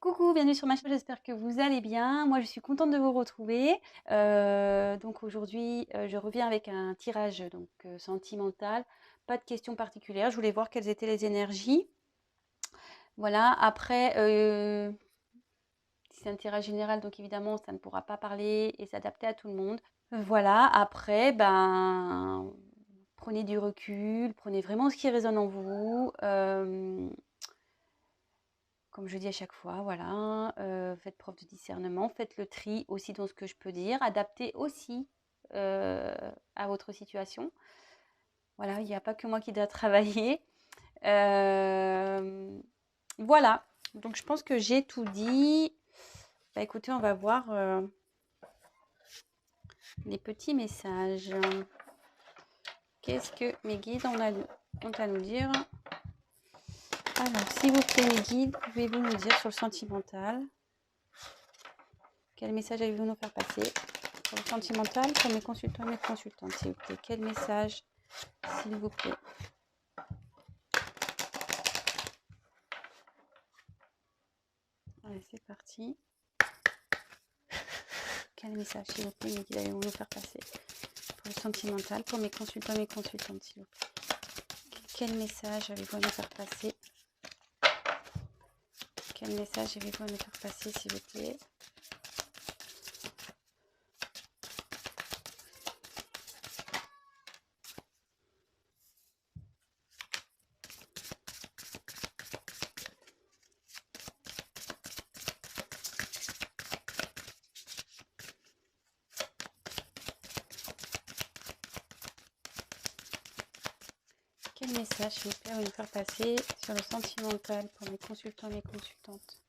Coucou, bienvenue sur ma chaîne, j'espère que vous allez bien. Moi, je suis contente de vous retrouver. Donc aujourd'hui, je reviens avec un tirage sentimental. Pas de questions particulières. Je voulais voir quelles étaient les énergies. Voilà. Après, si c'est un tirage général, donc évidemment, ça ne pourra pas parler et s'adapter à tout le monde. Voilà. Après, ben, prenez du recul, prenez vraiment ce qui résonne en vous. Comme je dis à chaque fois, voilà, faites preuve de discernement, faites le tri aussi dans ce que je peux dire, adaptez aussi euh, à votre situation. Voilà, il n'y a pas que moi qui dois travailler. Euh, voilà, donc je pense que j'ai tout dit. Bah, écoutez, on va voir les petits messages. Qu'est-ce que mes guides ont à nous dire? Alors, s'il vous plaît, mes guides, pouvez-vous nous dire sur le sentimental? Quel message avez-vous nous faire passer? Pour le sentimental, pour mes consultants et mes consultantes, s'il vous plaît. Quel message, s'il vous plaît? Allez, c'est parti. Quel message, s'il vous plaît, allez-vous nous faire passer? Pour le sentimental, pour mes consultants et mes consultantes, s'il vous plaît. Quel message avez-vous à nous faire passer? Quel message avez-vous à nous faire passer, s'il vous plaît? Quel message, s'il vous plaît, à nous faire passer sur le sentimental pour mes consultants et mes consultantes?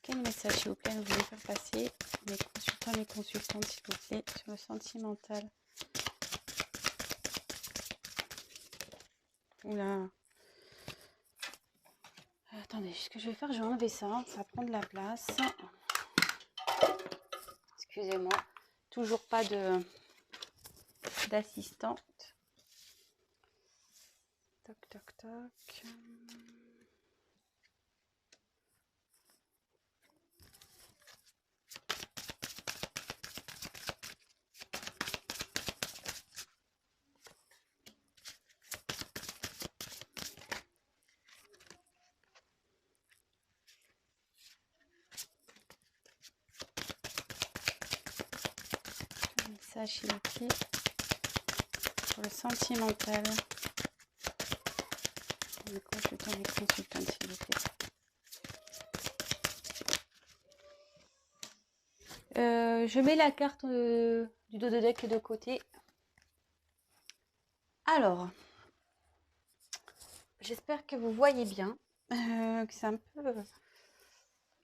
Quel message, s'il vous plaît, vous voulez faire passer mes consultants et mes consultantes, s'il vous plaît, sur le sentimental? Oula. Attendez, ce que je vais faire, je vais enlever ça. Ça va prendre de la place. Excusez-moi. Toujours pas d'assistante. Toc, toc, toc. Message, s'il vous plaît. Pour le sentimental. Les consultants et les consultantes, s'il vous plaît. Je mets la carte du dos de deck de côté. Alors, j'espère que vous voyez bien. Que c'est un peu...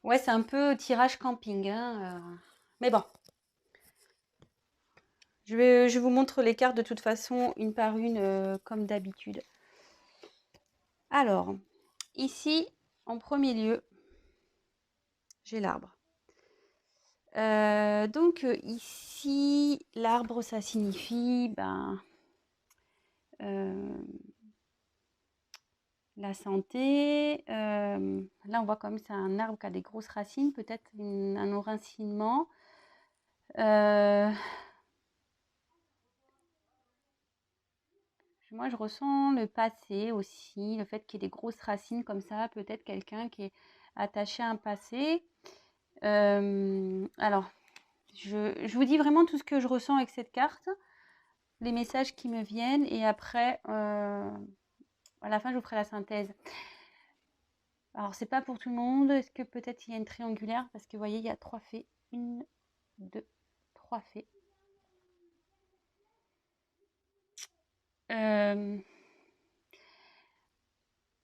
Ouais, c'est un peu tirage camping. Hein, mais bon. Je vous montre les cartes de toute façon, une par une, comme d'habitude. Alors, ici, en premier lieu, j'ai l'arbre. Ici, l'arbre, ça signifie la santé. Là, on voit comme c'est un arbre qui a des grosses racines, peut-être un enracinement. Moi, je ressens le passé aussi, le fait qu'il y ait des grosses racines comme ça, peut-être quelqu'un qui est attaché à un passé. Alors, je vous dis vraiment tout ce que je ressens avec cette carte, les messages qui me viennent, et après, à la fin, je vous ferai la synthèse. Alors, c'est pas pour tout le monde. Est-ce que peut-être il y a une triangulaire? Parce que vous voyez, il y a 3 fées. 1, 2, 3 fées.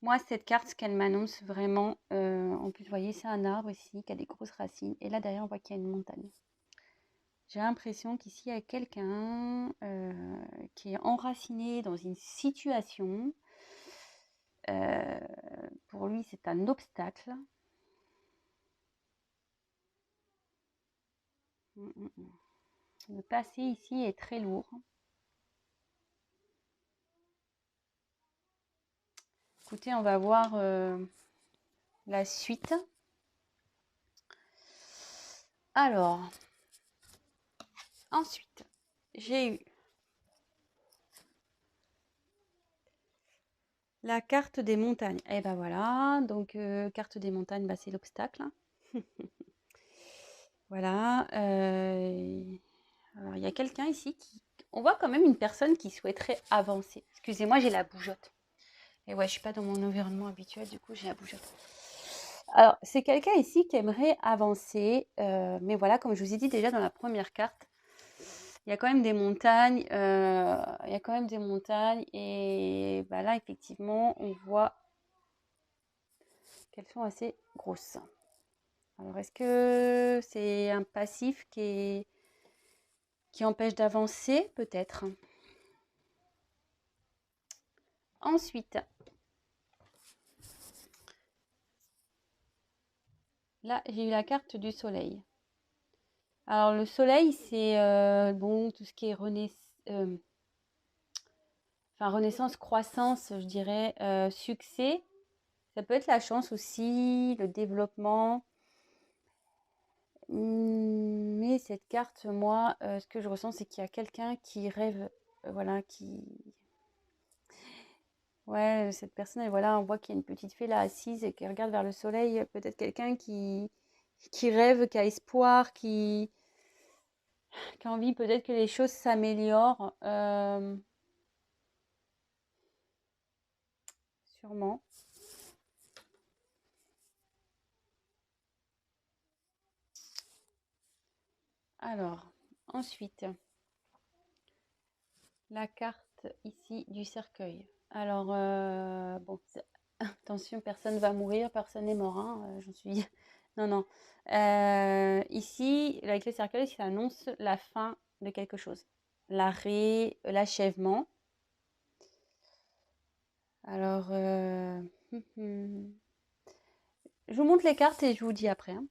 Moi, cette carte, ce qu'elle m'annonce vraiment, en plus, vous voyez, c'est un arbre ici qui a des grosses racines. Et là, derrière, on voit qu'il y a une montagne. J'ai l'impression qu'ici, il y a quelqu'un qui est enraciné dans une situation. Pour lui, c'est un obstacle. Le passé ici est très lourd. Écoutez, on va voir la suite. Alors, ensuite, j'ai eu la carte des montagnes. Et ben voilà, donc carte des montagnes, bah, c'est l'obstacle. Voilà. Alors, il y a quelqu'un ici qui... On voit quand même une personne qui souhaiterait avancer. Excusez-moi, j'ai la bougeotte. Et ouais, je suis pas dans mon environnement habituel, du coup, j'ai la bougeotte. Alors, c'est quelqu'un ici qui aimerait avancer. Mais voilà, comme je vous ai dit déjà dans la première carte, il y a quand même des montagnes. Il y a quand même des montagnes. Et bah là, effectivement, on voit qu'elles sont assez grosses. Alors, est-ce que c'est un passif qui empêche d'avancer? Peut-être. Ensuite, là, j'ai eu la carte du soleil. Alors, le soleil, c'est bon, tout ce qui est renaissance, croissance, je dirais, succès. Ça peut être la chance aussi, le développement. Mais cette carte, moi, ce que je ressens, c'est qu'il y a quelqu'un qui rêve, voilà, qui... Ouais, cette personne, et voilà, on voit qu'il y a une petite fille là assise et qui regarde vers le soleil. Peut-être quelqu'un qui rêve, qui a espoir, qui a envie peut-être que les choses s'améliorent. Sûrement. Alors, ensuite, la carte ici du cercueil. Alors, bon, attention, personne ne va mourir, personne n'est mort, hein, j'en suis... Non, non. Ici, avec le cercueil, ça annonce la fin de quelque chose. L'arrêt, l'achèvement. Alors, je vous montre les cartes et je vous dis après. Hein.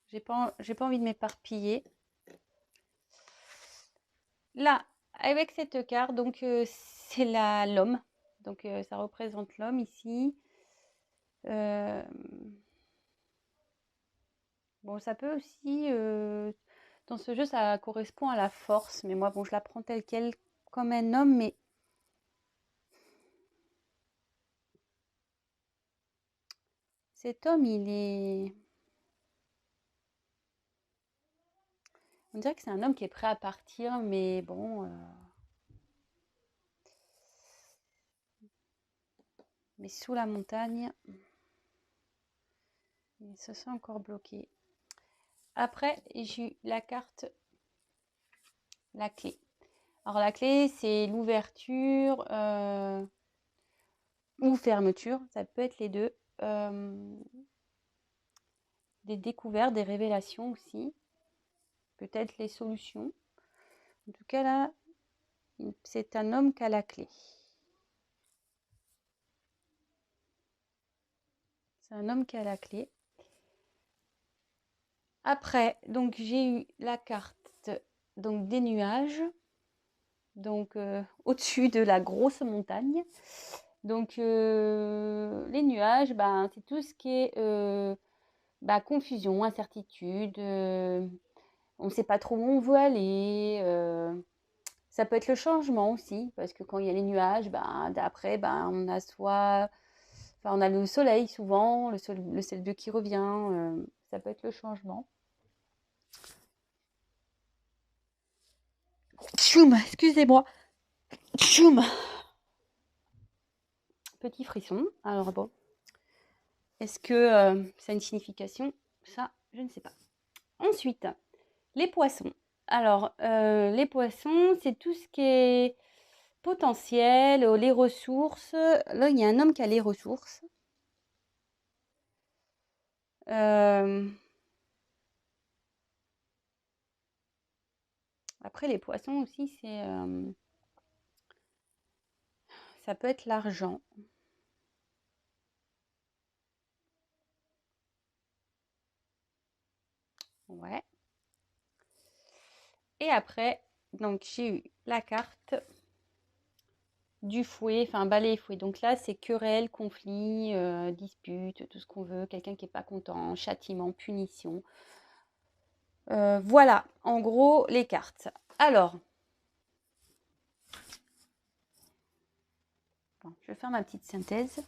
J'ai pas envie de m'éparpiller. Là, avec cette carte, donc c'est l'homme. Donc ça représente l'homme ici. Bon, ça peut aussi, dans ce jeu, ça correspond à la force. Mais moi, bon, je la prends telle quelle comme un homme, mais cet homme, il est... On dirait que c'est un homme qui est prêt à partir, mais bon... Mais sous la montagne, il se sent encore bloqué. Après, j'ai eu la carte, la clé. Alors la clé, c'est l'ouverture ou fermeture, ça peut être les deux. Des découvertes, des révélations aussi. Peut-être les solutions. En tout cas, là, c'est un homme qui a la clé. C'est un homme qui a la clé. Après, donc j'ai eu la carte donc des nuages. Donc au-dessus de la grosse montagne. Donc les nuages, ben, c'est tout ce qui est confusion, incertitude. On ne sait pas trop où on veut aller. Ça peut être le changement aussi, parce que quand il y a les nuages, ben, après, ben, on a on a le soleil souvent, le ciel bleu qui revient. Ça peut être le changement. Tchoum, excusez-moi. Tchoum. Petit frisson. Alors bon, est-ce que ça a une signification? Ça, je ne sais pas. Ensuite, les poissons. Alors, les poissons, c'est tout ce qui est potentiel, les ressources. Là, il y a un homme qui a les ressources. Après, les poissons aussi, ça peut être l'argent. Ouais. Et après, donc j'ai eu la carte du fouet, enfin balai et fouet. Donc là, c'est querelle, conflit, dispute, tout ce qu'on veut. Quelqu'un qui n'est pas content, châtiment, punition. Voilà, en gros, les cartes. Alors, bon, je vais faire ma petite synthèse.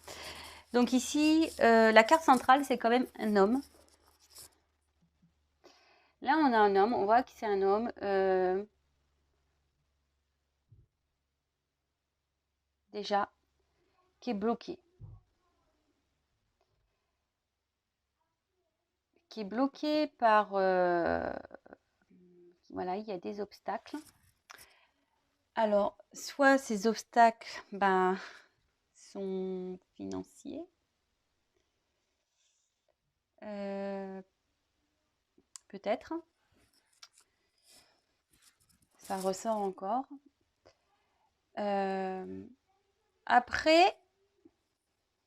Donc ici, la carte centrale, c'est quand même un homme. Là, on a un homme, on voit que c'est un homme déjà qui est bloqué. Qui est bloqué par... voilà, il y a des obstacles. Alors, soit ces obstacles sont financiers. Peut-être. Ça ressort encore. Après,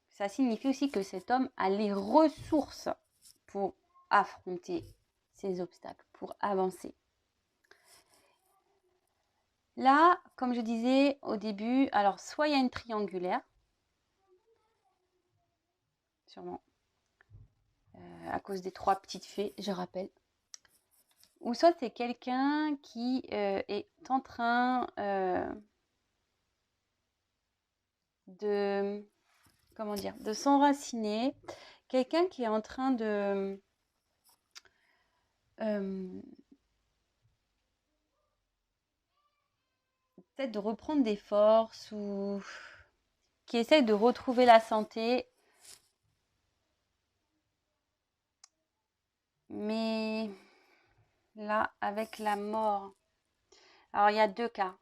ça signifie aussi que cet homme a les ressources pour affronter ces obstacles, pour avancer. Là, comme je disais au début, alors soit il y a une triangulaire, sûrement, à cause des 3 petites fées, je rappelle. Ou soit c'est quelqu'un qui est en train de, comment dire, de s'enraciner. Quelqu'un qui est en train de peut-être de reprendre des forces ou qui essaie de retrouver la santé. Mais là, avec la mort, alors il y a 2 cas.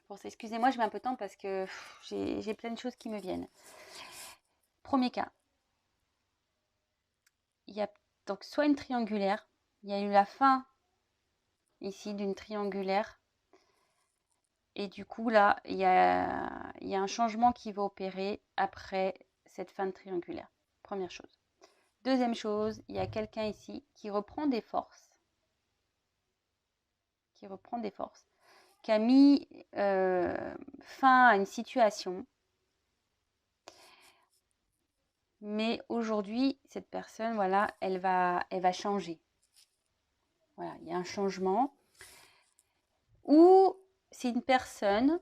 Bon, excusez-moi, je mets un peu de temps parce que j'ai plein de choses qui me viennent. Premier cas, il y a donc soit une triangulaire, il y a eu la fin ici d'une triangulaire. Et du coup, là, il y a un changement qui va opérer après cette fin de triangulaire. Première chose. Deuxième chose, il y a quelqu'un ici qui reprend des forces. Qui a mis fin à une situation. Mais aujourd'hui, cette personne, voilà, elle va changer. Voilà, il y a un changement. Ou c'est une personne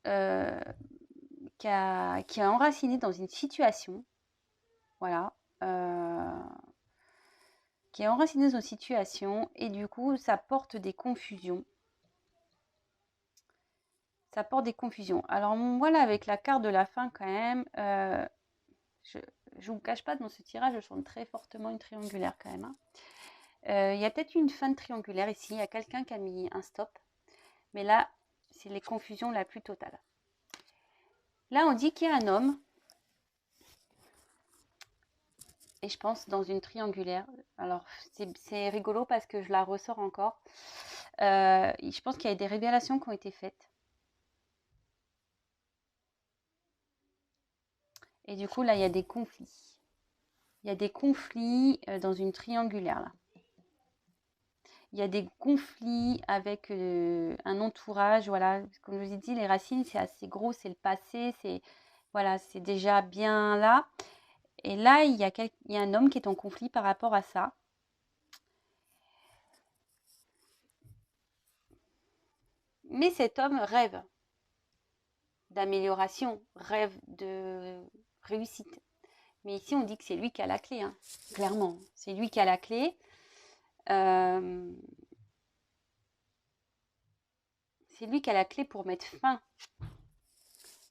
qui est enracinée dans une situation. Voilà. Qui est enracinée dans une situation et du coup, ça porte des confusions. Ça porte des confusions. Alors, voilà, avec la carte de la fin, quand même, je ne vous cache pas, dans ce tirage, je sens très fortement une triangulaire, quand même. Il y a peut-être une fin de triangulaire ici. Il y a quelqu'un qui a mis un stop. Mais là, c'est les confusions la plus totale. Là, on dit qu'il y a un homme. Et je pense dans une triangulaire. Alors, c'est rigolo parce que je la ressors encore. Je pense qu'il y a des révélations qui ont été faites. Et du coup, là, il y a des conflits. Il y a des conflits dans une triangulaire, là. Il y a des conflits avec un entourage. Voilà, comme je vous ai dit, les racines, c'est assez gros, c'est le passé. Voilà, c'est déjà bien là. Et là, il y a un homme qui est en conflit par rapport à ça. Mais cet homme rêve d'amélioration, rêve de réussite. Mais ici, on dit que c'est lui qui a la clé, hein, clairement. C'est lui qui a la clé. C'est lui qui a la clé pour mettre fin.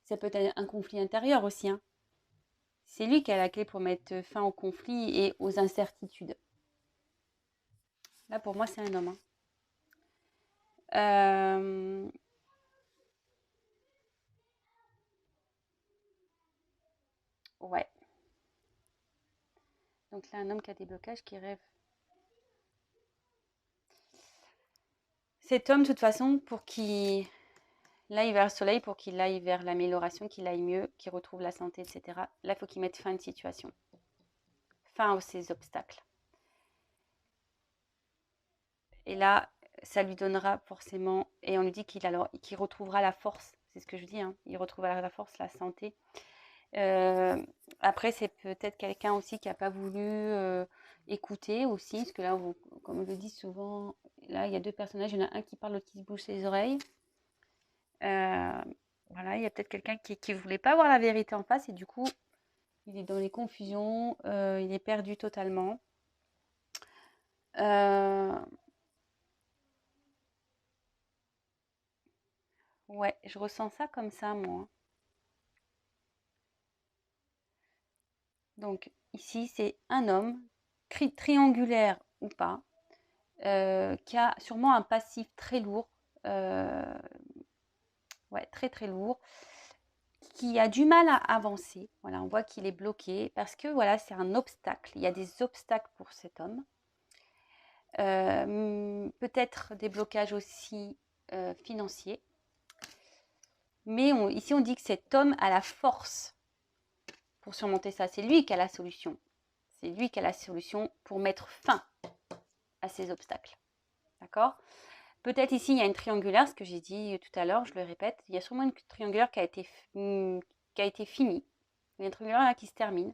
Ça peut être un conflit intérieur aussi. Hein. C'est lui qui a la clé pour mettre fin au conflit et aux incertitudes. Là, pour moi, c'est un homme. Hein. Ouais. Donc là, un homme qui a des blocages, qui rêve. Cet homme, de toute façon, pour qu'il aille vers le soleil, pour qu'il aille vers l'amélioration, qu'il aille mieux, qu'il retrouve la santé, etc. Là, il faut qu'il mette fin à une situation. Fin à ces obstacles. Et là, ça lui donnera forcément, et on lui dit qu'il retrouvera la force, c'est ce que je dis, hein, il retrouvera la force, la santé. Après, c'est peut-être quelqu'un aussi qui n'a pas voulu écouter aussi, parce que là, comme je le dis souvent, là, il y a deux personnages, il y en a un qui parle, l'autre qui se bouge les oreilles. Voilà, il y a peut-être quelqu'un qui ne voulait pas voir la vérité en face, et du coup, il est dans les confusions, il est perdu totalement. Ouais, je ressens ça comme ça, moi. Donc ici, c'est un homme, triangulaire ou pas, qui a sûrement un passif très lourd, ouais, très très lourd, qui a du mal à avancer. Voilà, on voit qu'il est bloqué parce que voilà, c'est un obstacle. Il y a des obstacles pour cet homme. Peut-être des blocages aussi financiers. Mais ici, on dit que cet homme a la force pour surmonter ça. C'est lui qui a la solution. C'est lui qui a la solution pour mettre fin à ces obstacles. D'accord? Peut-être ici, il y a une triangulaire, ce que j'ai dit tout à l'heure, je le répète. Il y a sûrement une triangulaire qui a été finie. Il y a une triangulaire qui se termine.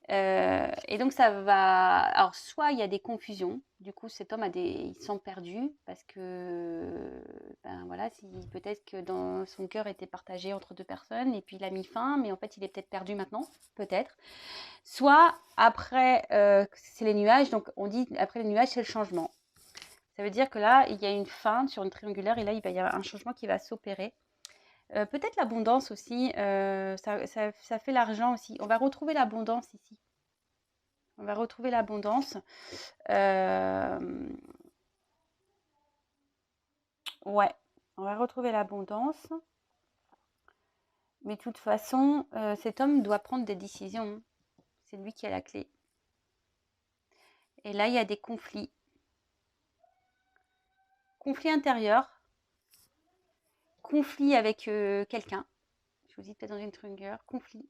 Et donc, ça va... Alors, soit il y a des confusions. Du coup, cet homme il sent perdu parce que, ben voilà, peut-être que dans son cœur était partagé entre deux personnes et puis il a mis fin, mais en fait, il est peut-être perdu maintenant, peut-être. Soit après, c'est les nuages. Donc, on dit après les nuages, c'est le changement. Ça veut dire que là, il y a une fin sur une triangulaire et là, il va y avoir un changement qui va s'opérer. Peut-être l'abondance aussi, ça fait l'argent aussi. On va retrouver l'abondance ici. On va retrouver l'abondance. Ouais, on va retrouver l'abondance. Mais de toute façon, cet homme doit prendre des décisions. C'est lui qui a la clé. Et là, il y a des conflits. Conflits intérieurs. Conflit avec quelqu'un. Je vous dis peut-être dans une triangulaire. Conflit.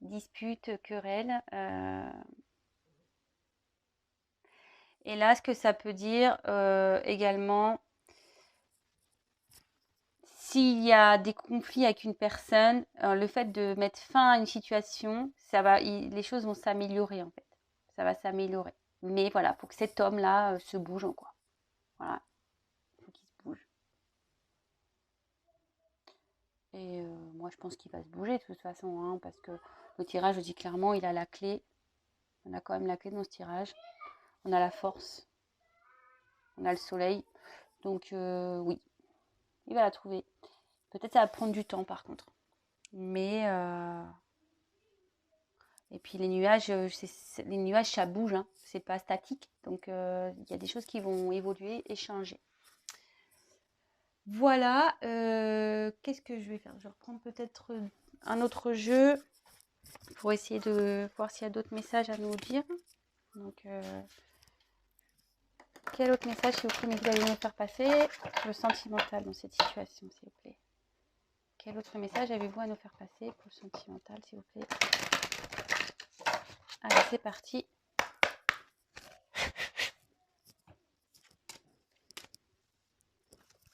Dispute, querelle. Et là, ce que ça peut dire également, s'il y a des conflits avec une personne, le fait de mettre fin à une situation, les choses vont s'améliorer en fait. Ça va s'améliorer. Mais voilà, il faut que cet homme-là se bouge, quoi. Voilà, il faut qu'il se bouge. Et moi, je pense qu'il va se bouger de toute façon, hein, parce que le tirage, je dis clairement, il a la clé. On a quand même la clé dans ce tirage. On a la force. On a le soleil. Donc oui, il va la trouver. Peut-être ça va prendre du temps par contre. Mais et puis les nuages, ça bouge, hein. C'est pas statique. Donc il y a des choses qui vont évoluer et changer. Voilà. Qu'est-ce que je vais faire? Je vais reprendre peut-être un autre jeu pour essayer de voir s'il y a d'autres messages à nous dire. Donc quel autre message, s'il vous plaît, vous allez me faire passer? Le sentimental dans cette situation, s'il vous plaît. Quel autre message avez-vous à nous faire passer pour le sentimental, s'il vous plaît? Allez, c'est parti.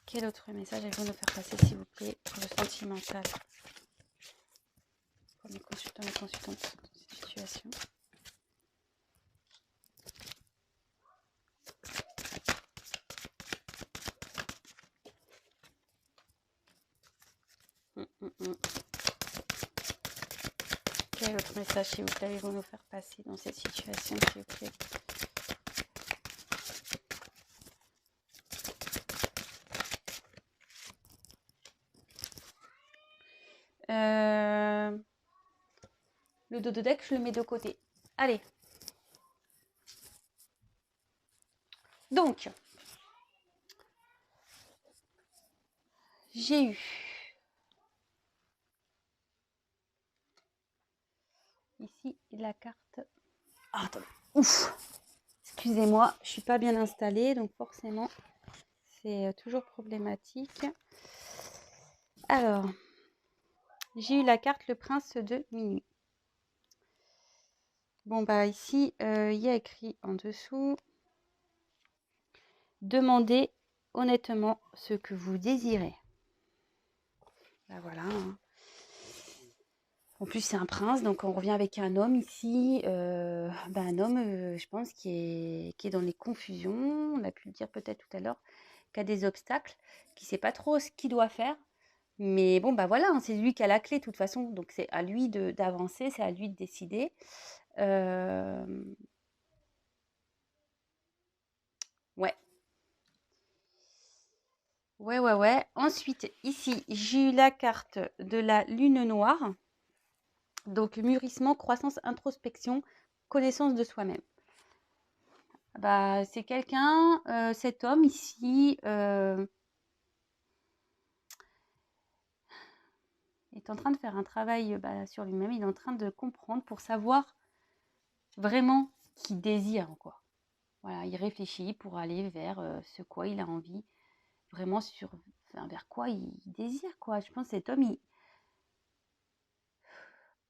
Quel autre message avez-vous à nous faire passer, s'il vous plaît, pour le sentimental? Pour mes consultants et consultantes dans cette situation. Quel autre message, s'il vous plaît, allez-vous nous faire passer dans cette situation, s'il vous plaît? Le dos de deck, je le mets de côté. Allez. Donc, j'ai eu ici la carte. Ah, attendez. Ouf. Excusez-moi, je suis pas bien installée, donc forcément, c'est toujours problématique. Alors, j'ai eu la carte le prince de minuit. Bon, bah ici, il y a écrit en dessous, demandez honnêtement ce que vous désirez. Bah voilà. Hein. En plus, c'est un prince, donc on revient avec un homme ici. Un homme, je pense, qui est dans les confusions. On a pu le dire peut-être tout à l'heure, qui a des obstacles, qui ne sait pas trop ce qu'il doit faire. Mais bon, bah voilà, hein, c'est lui qui a la clé de toute façon. Donc c'est à lui d'avancer, c'est à lui de décider. Ouais. Ouais. Ensuite, ici, j'ai eu la carte de la lune noire. Donc, mûrissement, croissance, introspection, connaissance de soi-même. Bah, c'est quelqu'un, cet homme ici, est en train de faire un travail sur lui-même. Il est en train de comprendre pour savoir vraiment ce qu'il désire, quoi. Voilà, il réfléchit pour aller vers ce quoi il a envie, vraiment vers quoi il désire, quoi. Je pense que cet homme,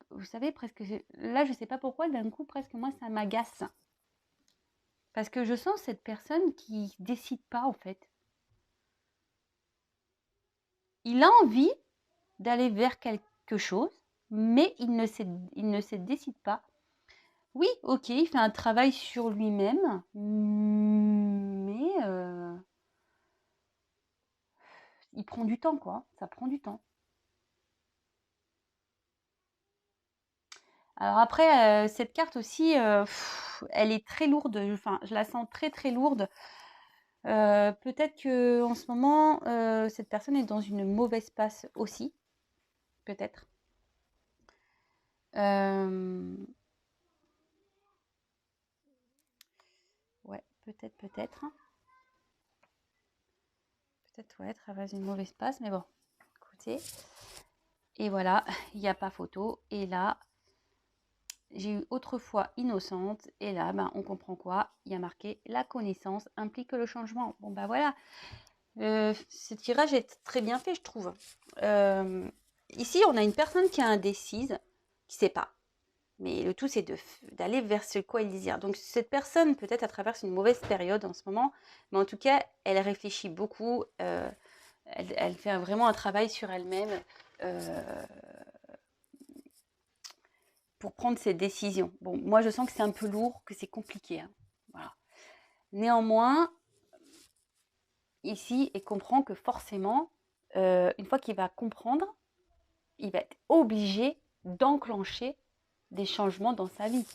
vous savez, presque, là, je sais pas pourquoi, d'un coup, presque, moi, ça m'agace. Parce que je sens cette personne qui décide pas, en fait. Il a envie d'aller vers quelque chose, mais il ne se décide pas. Oui, ok, il fait un travail sur lui-même, mais il prend du temps, quoi. Ça prend du temps. Alors après, cette carte aussi, elle est très lourde. Enfin, je la sens très très lourde. Peut-être que en ce moment, cette personne est dans une mauvaise passe aussi, peut-être. Ouais, peut-être. Peut-être, ouais, traverse une mauvaise passe, mais bon, écoutez. Et voilà, il n'y a pas photo. Et là, j'ai eu autrefois innocente. Et là, on comprend quoi? Il y a marqué la connaissance implique le changement. Bon, voilà. Ce tirage est très bien fait, je trouve. Ici, on a une personne qui est indécise, qui ne sait pas. Mais le tout, c'est d'aller vers ce quoi il désire. Donc, cette personne, peut-être, elle traverse une mauvaise période en ce moment. Mais en tout cas, elle réfléchit beaucoup. Elle fait vraiment un travail sur elle-même pour prendre ses décisions. Bon, moi, je sens que c'est un peu lourd, que c'est compliqué. Hein. Voilà. Néanmoins, ici, il comprend que forcément, une fois qu'il va comprendre, il va être obligé d'enclencher des changements dans sa vie.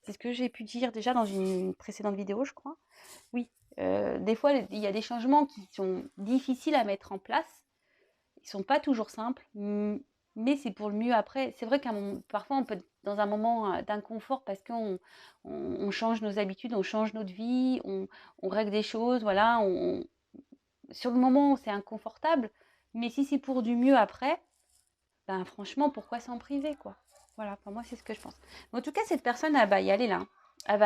C'est ce que j'ai pu dire déjà dans une précédente vidéo, je crois. Oui, des fois, il y a des changements qui sont difficiles à mettre en place. Ils ne sont pas toujours simples, mais c'est pour le mieux après. C'est vrai parfois, on peut être dans un moment d'inconfort parce qu'on change nos habitudes, on change notre vie, on règle des choses, voilà. Sur le moment, c'est inconfortable, mais si c'est pour du mieux après, franchement, pourquoi s'en priver, quoi. Voilà, pour moi, c'est ce que je pense. Mais en tout cas, cette personne, elle va y aller là. Elle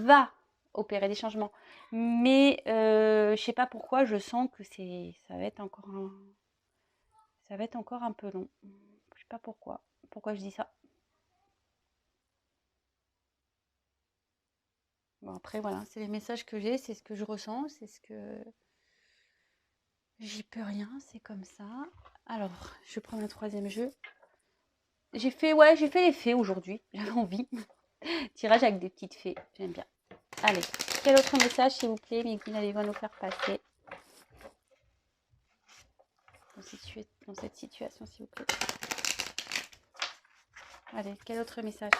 va opérer des changements. Mais je sais pas pourquoi, je sens que ça va être encore un peu long. Je sais pas pourquoi. Pourquoi je dis ça. Bon, après, voilà, c'est les messages que j'ai, c'est ce que je ressens, c'est ce que... J'y peux rien, c'est comme ça. Alors, je prends un troisième jeu. J'ai fait les fées aujourd'hui. J'avais envie. Tirage avec des petites fées, j'aime bien. Allez, quel autre message, s'il vous plaît, Miguel, allez-vous nous faire passer dans cette situation, s'il vous plaît. Allez, quel autre message?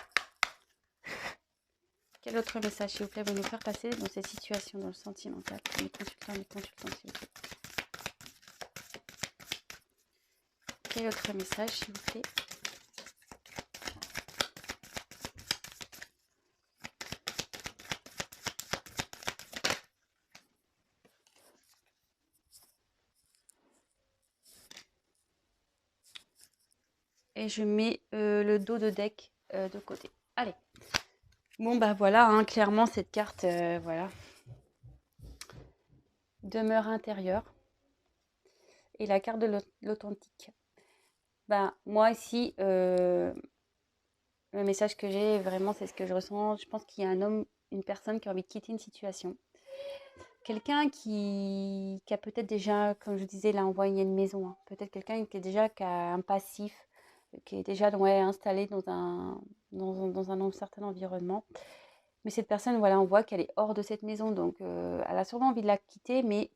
Quel autre message, s'il vous plaît, vous nous faire passer dans cette situation, dans le sentimental? Les consultants, s'il vous plaît. Quel autre message, s'il vous plaît? et je mets le dos de deck de côté. Allez. Bon, bah voilà, hein, clairement, cette carte, voilà. Demeure intérieure. Et la carte de l'authentique. Ben, moi, ici, le message que j'ai, vraiment, c'est ce que je ressens. Je pense qu'il y a un homme, une personne qui a envie de quitter une situation. Quelqu'un qui a peut-être déjà, comme je disais, là, on voit, il y a une maison. Hein. Peut-être quelqu'un qui a un passif, qui est déjà installé dans un certain environnement. Mais cette personne, voilà, on voit qu'elle est hors de cette maison. Donc, elle a sûrement envie de la quitter, mais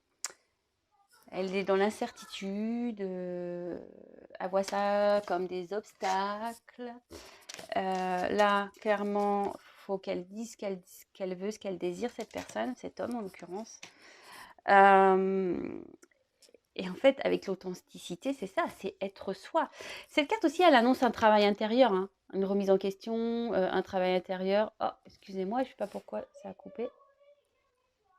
elle est dans l'incertitude. Elle voit ça comme des obstacles. Là, clairement, il faut qu'elle dise ce qu'elle veut, ce qu'elle désire, cette personne, cet homme en l'occurrence. Et en fait, avec l'authenticité, c'est ça, c'est être soi. Cette carte aussi, elle annonce un travail intérieur, hein, une remise en question, un travail intérieur. Oh, excusez-moi, je ne sais pas pourquoi ça a coupé.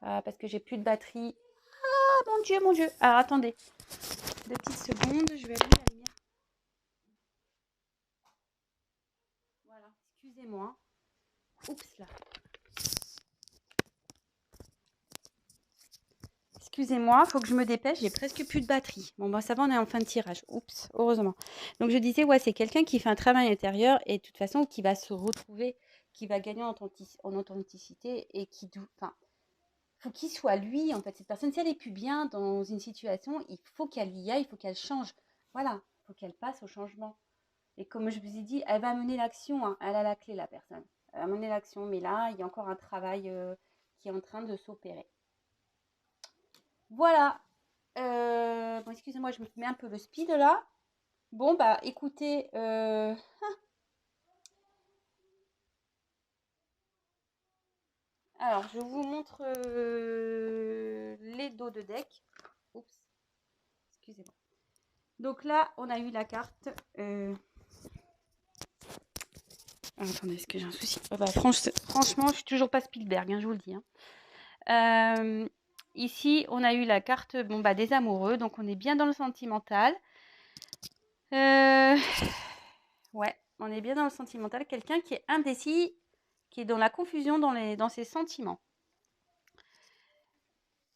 Parce que j'ai plus de batterie. Ah, mon Dieu, mon Dieu. Alors, attendez. 2 petites secondes, je vais allumer la lumière. Voilà, excusez-moi. Oups, là. Excusez-moi, il faut que je me dépêche, j'ai presque plus de batterie. Bon, bah ça va, on est en fin de tirage. Oups, heureusement. Donc, je disais, ouais, c'est quelqu'un qui fait un travail intérieur et de toute façon, qui va se retrouver, qui va gagner en authenticité et qui... Enfin, faut qu'il soit lui, en fait. Cette personne, si elle n'est plus bien dans une situation, il faut qu'elle y aille, il faut qu'elle change. Voilà, il faut qu'elle passe au changement. Et comme je vous ai dit, elle va mener l'action, hein. Elle a la clé, la personne. Elle va mener l'action, mais là, il y a encore un travail qui est en train de s'opérer. Voilà. Bon, excusez-moi, je me mets un peu le speed là. Bon, bah écoutez, alors je vous montre les dos de deck. Oups, excusez-moi. Donc là, on a eu la carte. Attendez, est-ce que j'ai un souci? Bah, franchement, je suis toujours pas Spielberg, hein, je vous le dis. Hein. Ici, on a eu la carte des amoureux, donc on est bien dans le sentimental. Ouais, on est bien dans le sentimental. Quelqu'un qui est indécis, qui est dans la confusion dans ses sentiments.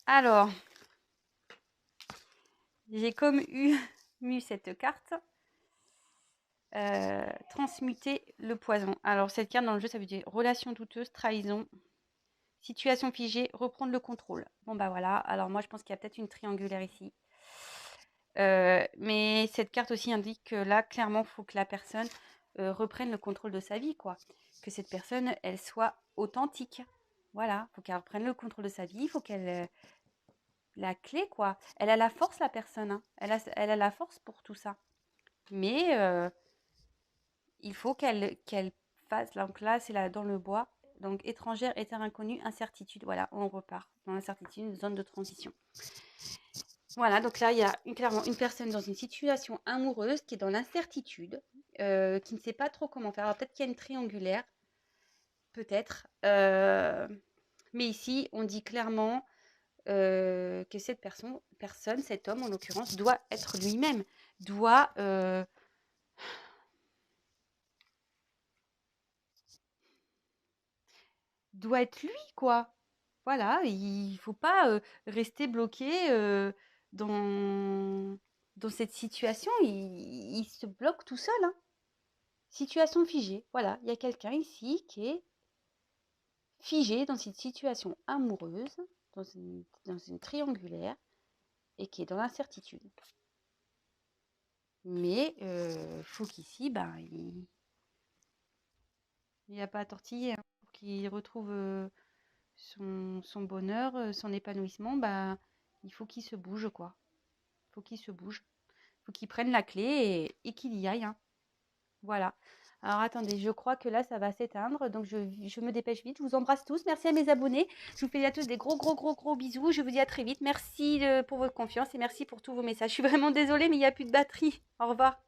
Alors, j'ai comme eu cette carte. Transmuter le poison. Alors, cette carte dans le jeu, ça veut dire relation douteuse, trahison, situation figée, reprendre le contrôle. Bon, bah voilà. Alors, moi, je pense qu'il y a peut-être une triangulaire ici. Mais cette carte aussi indique que là, clairement, il faut que la personne reprenne le contrôle de sa vie, quoi. Que cette personne, elle soit authentique. Voilà, il faut qu'elle reprenne le contrôle de sa vie, il faut qu'elle... la clé, quoi. Elle a la force, la personne. Hein. Elle a la force pour tout ça. Mais il faut qu'elle fasse... Donc là, c'est là, dans le bois. Donc, étrangère, terre inconnue, incertitude. Voilà, on repart dans l'incertitude, zone de transition. Voilà, donc là, il y a clairement une personne dans une situation amoureuse qui est dans l'incertitude, qui ne sait pas trop comment faire. Alors, peut-être qu'il y a une triangulaire, peut-être. Mais ici, on dit clairement que cette personne, cet homme en l'occurrence, doit être lui-même, doit être lui, quoi. Voilà, il faut pas rester bloqué dans, dans cette situation. Il se bloque tout seul. Hein. Situation figée. Voilà, il y a quelqu'un ici qui est figé dans cette situation amoureuse, dans une triangulaire, et qui est dans l'incertitude. Mais faut qu'ici, il n'y a pas à tortiller. Hein. Pour qu'il retrouve son bonheur, son épanouissement, il faut qu'il se bouge, quoi. Il faut qu'il se bouge. Il faut qu'il prenne la clé et qu'il y aille. Hein. Voilà. Alors attendez, je crois que là, ça va s'éteindre. Donc, je me dépêche vite. Je vous embrasse tous. Merci à mes abonnés. Je vous fais à tous des gros bisous. Je vous dis à très vite. Merci pour votre confiance et merci pour tous vos messages. Je suis vraiment désolée, mais il n'y a plus de batterie. Au revoir.